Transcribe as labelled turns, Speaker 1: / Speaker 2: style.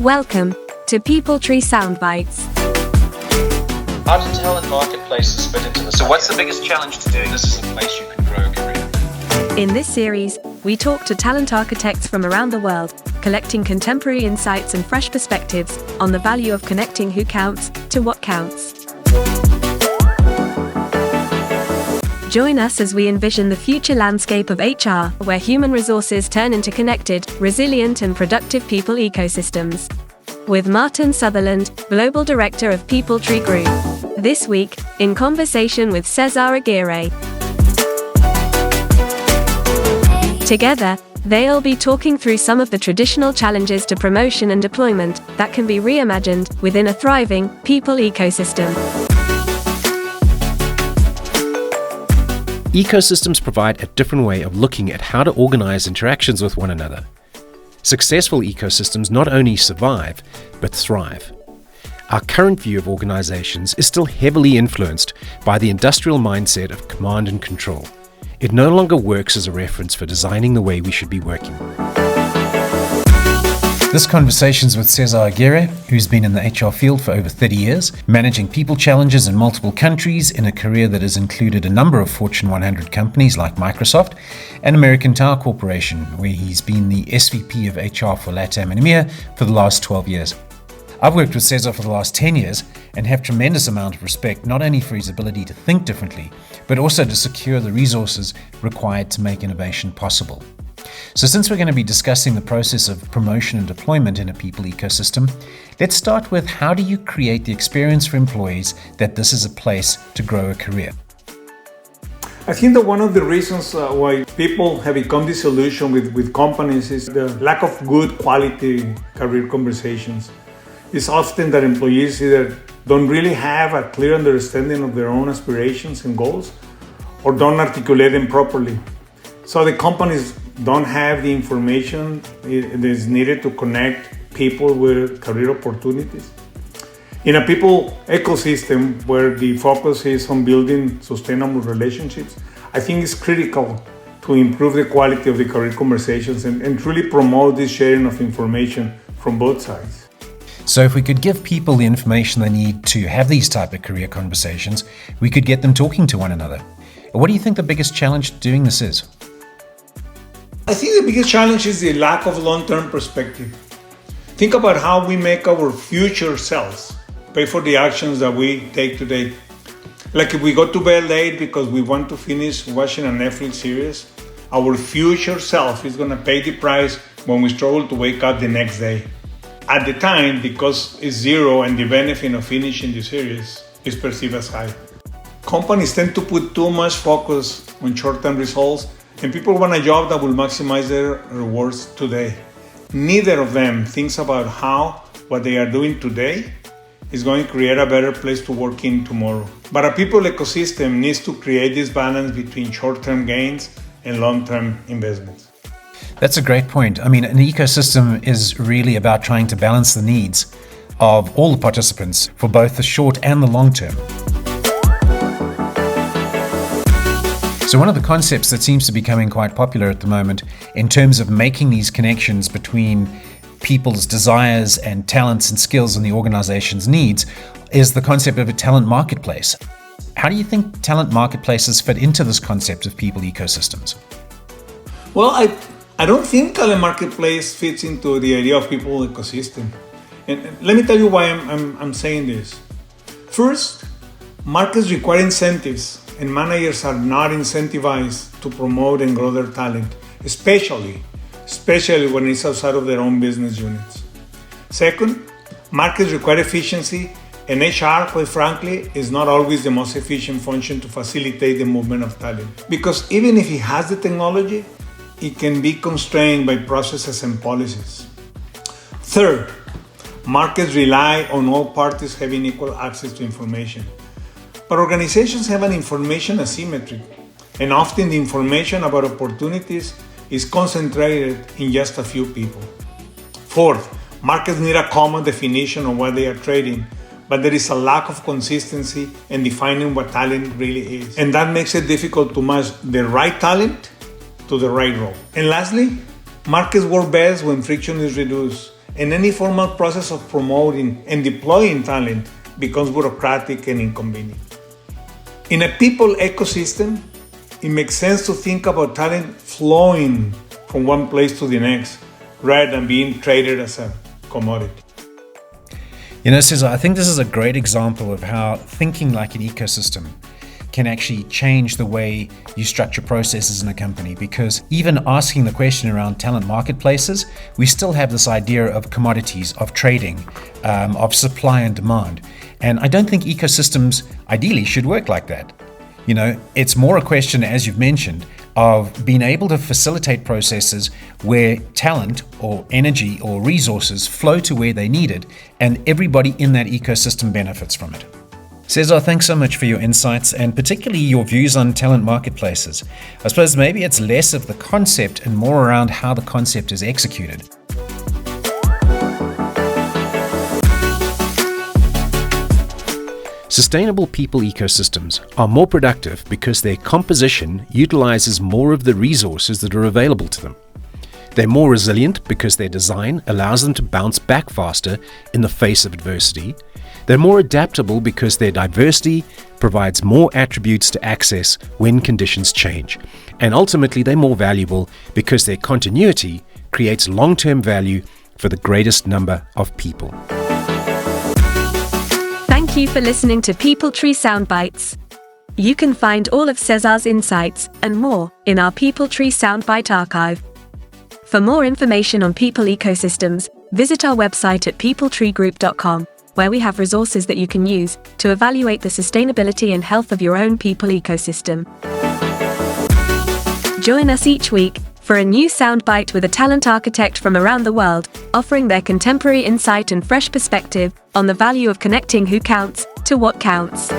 Speaker 1: Welcome to Peopletree Soundbites.
Speaker 2: How do talent marketplaces fit into this?
Speaker 3: So what's the biggest challenge to doing
Speaker 2: This is a place you can grow a career.
Speaker 1: In this series, we talk to talent architects from around the world, collecting contemporary insights and fresh perspectives on the value of connecting who counts to what counts. Join us as we envision the future landscape of HR, where human resources turn into connected, resilient, and productive people ecosystems. With Martin Sutherland, Global Director of Peopletree Group. This week, in conversation with Cesar Aguirre. Together, they'll be talking through some of the traditional challenges to promotion and deployment that can be reimagined within a thriving people ecosystem.
Speaker 4: Ecosystems provide a different way of looking at how to organize interactions with one another. Successful ecosystems not only survive, but thrive. Our current view of organizations is still heavily influenced by the industrial mindset of command and control. It no longer works as a reference for designing the way we should be working. This conversation is with Cesar Aguirre, who's been in the HR field for over 30 years, managing people challenges in multiple countries in a career that has included a number of Fortune 100 companies like Microsoft and American Tower Corporation, where he's been the SVP of HR for LATAM and EMEA for the last 12 years. I've worked with Cesar for the last 10 years and have tremendous amount of respect not only for his ability to think differently, but also to secure the resources required to make innovation possible. So since we're going to be discussing the process of promotion and deployment in a people ecosystem, let's start with how do you create the experience for employees that this is a place to grow a career?
Speaker 5: I think that one of the reasons why people have become disillusioned with companies is the lack of good quality career conversations. It's often that employees either don't really have a clear understanding of their own aspirations and goals or don't articulate them properly. So the companies don't have the information that is needed to connect people with career opportunities. In a people ecosystem where the focus is on building sustainable relationships, I think it's critical to improve the quality of the career conversations and truly promote this sharing of information from both sides.
Speaker 4: So if we could give people the information they need to have these type of career conversations, we could get them talking to one another. What do you think the biggest challenge to doing this is?
Speaker 5: I think the biggest challenge is the lack of long-term perspective. Think about how we make our future selves pay for the actions that we take today. Like if we go to bed late because we want to finish watching a Netflix series, our future self is going to pay the price when we struggle to wake up the next day. At the time, because it's zero and the benefit of finishing the series is perceived as high. Companies tend to put too much focus on short-term results, and people want a job that will maximize their rewards today. Neither of them thinks about how what they are doing today is going to create a better place to work in tomorrow. But a people ecosystem needs to create this balance between short-term gains and long-term investments.
Speaker 4: That's a great point. I mean, an ecosystem is really about trying to balance the needs of all the participants for both the short and the long term. So one of the concepts that seems to be becoming quite popular at the moment in terms of making these connections between people's desires and talents and skills and the organization's needs is the concept of a talent marketplace. How do you think talent marketplaces fit into this concept of people ecosystems?
Speaker 5: Well, I don't think talent marketplace fits into the idea of people ecosystem. And let me tell you why I'm saying this. First, markets require incentives, and managers are not incentivized to promote and grow their talent, especially when it's outside of their own business units. Second, markets require efficiency, and HR, quite frankly, is not always the most efficient function to facilitate the movement of talent. Because even if it has the technology, it can be constrained by processes and policies. Third, markets rely on all parties having equal access to information. But organizations have an information asymmetry, and often the information about opportunities is concentrated in just a few people. Fourth, markets need a common definition of what they are trading, but there is a lack of consistency in defining what talent really is. And that makes it difficult to match the right talent to the right role. And lastly, markets work best when friction is reduced and any formal process of promoting and deploying talent becomes bureaucratic and inconvenient. In a people ecosystem, it makes sense to think about talent flowing from one place to the next, rather than being traded as a commodity.
Speaker 4: You know, Cesar, I think this is a great example of how thinking like an ecosystem can actually change the way you structure processes in a company, because even asking the question around talent marketplaces, we still have this idea of commodities, of trading, of supply and demand. And I don't think ecosystems ideally should work like that. You know, it's more a question, as you've mentioned, of being able to facilitate processes where talent or energy or resources flow to where they need it, and everybody in that ecosystem benefits from it. Cesar, thanks so much for your insights and particularly your views on talent marketplaces. I suppose maybe it's less of the concept and more around how the concept is executed. Sustainable people ecosystems are more productive because their composition utilizes more of the resources that are available to them. They're more resilient because their design allows them to bounce back faster in the face of adversity. They're more adaptable because their diversity provides more attributes to access when conditions change. And ultimately, they're more valuable because their continuity creates long-term value for the greatest number of people.
Speaker 1: Thank you for listening to Peopletree Soundbites. You can find all of Cesar's insights and more in our Peopletree Soundbite archive. For more information on people ecosystems, visit our website at peopletreegroup.com, where we have resources that you can use to evaluate the sustainability and health of your own people ecosystem. Join us each week for a new soundbite with a talent architect from around the world, offering their contemporary insight and fresh perspective on the value of connecting who counts to what counts.